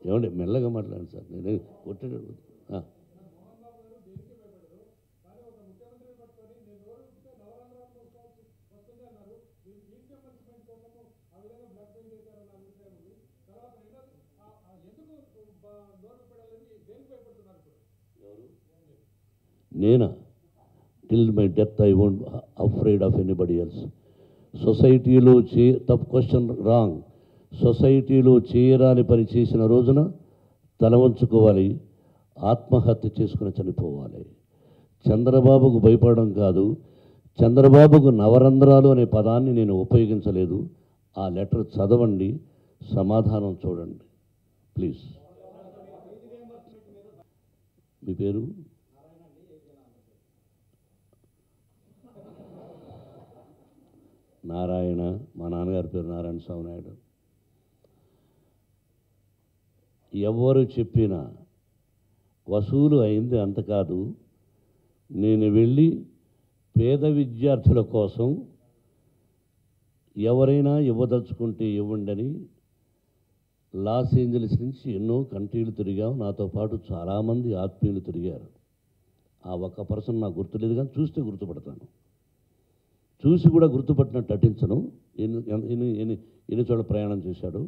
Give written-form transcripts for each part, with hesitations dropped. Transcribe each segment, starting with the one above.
ఏమండి మెల్లగా మాట్లాడండి సార్, నేను కొట్టాడు. నేనా? Till my death I won't afraid of anybody else. సొసైటీలో తప్పు క్వశ్చన్ రాంగ్. సొసైటీలో చేయరాని పని చేసిన రోజున తల వంచుకోవాలి, ఆత్మహత్య చేసుకుని చనిపోవాలి. చంద్రబాబుకు భయపడడం కాదు, చంద్రబాబుకు నవరంధ్రాలు అనే పదాన్ని నేను ఉపయోగించలేదు. ఆ లెటర్ చదవండి, సమాధానం చూడండి ప్లీజ్. మీ పేరు? నారాయణ. మా నాన్నగారి పేరు నారాయణ స్వామి నాయుడు. ఎవరు చెప్పినా వసూలు అయింది అంత కాదు. నేను వెళ్ళి పేద విద్యార్థుల కోసం ఎవరైనా ఇవ్వదలుచుకుంటే ఇవ్వండి. లాస్ ఏంజల్స్ నుంచి ఎన్నో కంట్రీలు తిరిగాం, నాతో పాటు చాలామంది ఆత్మీయులు తిరిగారు. ఆ ఒక్క పర్సన్ నాకు గుర్తులేదు, కానీ చూస్తే గుర్తుపడతాను. చూసి కూడా గుర్తుపట్టినట్టు నటించను. ఎన్ని చోట్ల ప్రయాణం చేశాడు.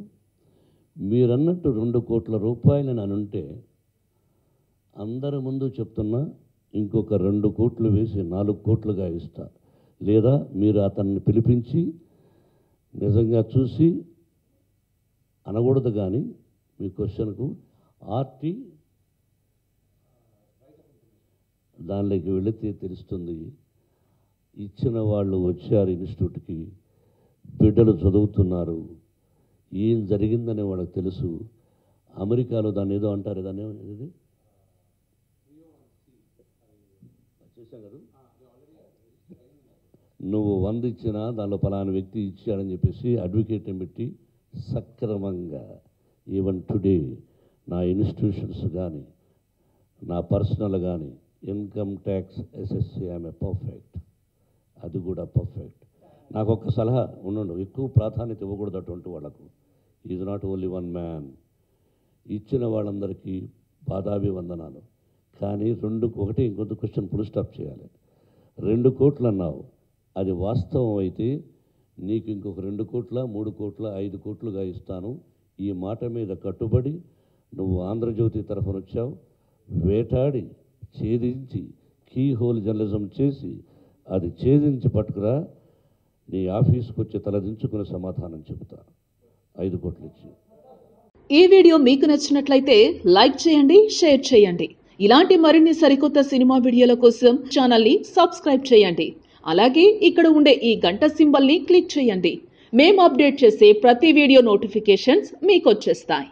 మీరన్నట్టు 2 కోట్ల రూపాయలు నన్నుంటే అందరి ముందు చెప్తున్నా, ఇంకొక 2 కోట్లు వేసి 4 కోట్లుగా ఇస్తా. లేదా మీరు అతన్ని పిలిపించి నిజంగా చూసి అనకూడదు, కానీ మీ క్వశ్చన్కు ఆర్టీ దానిలోకి వెళితే తెలుస్తుంది. ఇచ్చిన వాళ్ళు వచ్చారు ఇన్స్టిట్యూట్కి, బిడ్డలు చదువుతున్నారు, ఏం జరిగిందని వాళ్ళకి తెలుసు. అమెరికాలో దాన్ని ఏదో అంటారు, దాన్ని ఏది చేశాం కదా, నువ్వు 100 ఇచ్చినా దానిలో ఫలానా వ్యక్తి ఇచ్చాడని చెప్పేసి అడ్వకేట్ని పెట్టి సక్రమంగా ఈవెన్ టుడే నా ఇన్స్టిట్యూషన్స్ కానీ నా పర్సనల్ కానీ ఇన్కమ్ ట్యాక్స్ ఎస్ఎస్సి ఆమె పర్ఫెక్ట్, అది కూడా పర్ఫెక్ట్. నాకు ఒక్క సలహా ఉండు, ఎక్కువ ప్రాధాన్యత ఇవ్వకూడదు అటువంటి వాళ్ళకు. Is not only 1 man. ఇచ్చిన వాళ్ళందరికీ పాదాభివందనాలు. కానీ 2 ఇంకొంత క్వశ్చన్ ఫుల్ స్టాప్ చేయాలి. 2 కోట్లు అన్నావు, అది వాస్తవం అయితే నీకు ఇంకొక 2 కోట్ల 3 కోట్ల 5 కోట్లుగా ఇస్తాను. ఈ మాట మీద కట్టుబడి నువ్వు ఆంధ్రజ్యోతి తరఫున వచ్చావు, వేటాడి ఛేదించి కీ హోల్ జర్నలిజం చేసి అది ఛేదించి పట్టుకురా, నీ ఆఫీస్కి వచ్చి తలదించుకుని సమాధానం చెబుతా. 5 కోట్లు ఇచ్చి. ఈ వీడియో మీకు నచ్చినట్లయితే లైక్ చేయండి, షేర్ చేయండి. ఇలాంటి మరిన్ని సరికొత్త సినిమా వీడియోల కోసం ఛానల్ని సబ్స్క్రైబ్ చేయండి. అలాగే ఇక్కడ ఉండే ఈ గంట సింబల్ని క్లిక్ చేయండి. మేము అప్డేట్ చేసే ప్రతి వీడియో నోటిఫికేషన్స్ మీకు వచ్చేస్తాయి.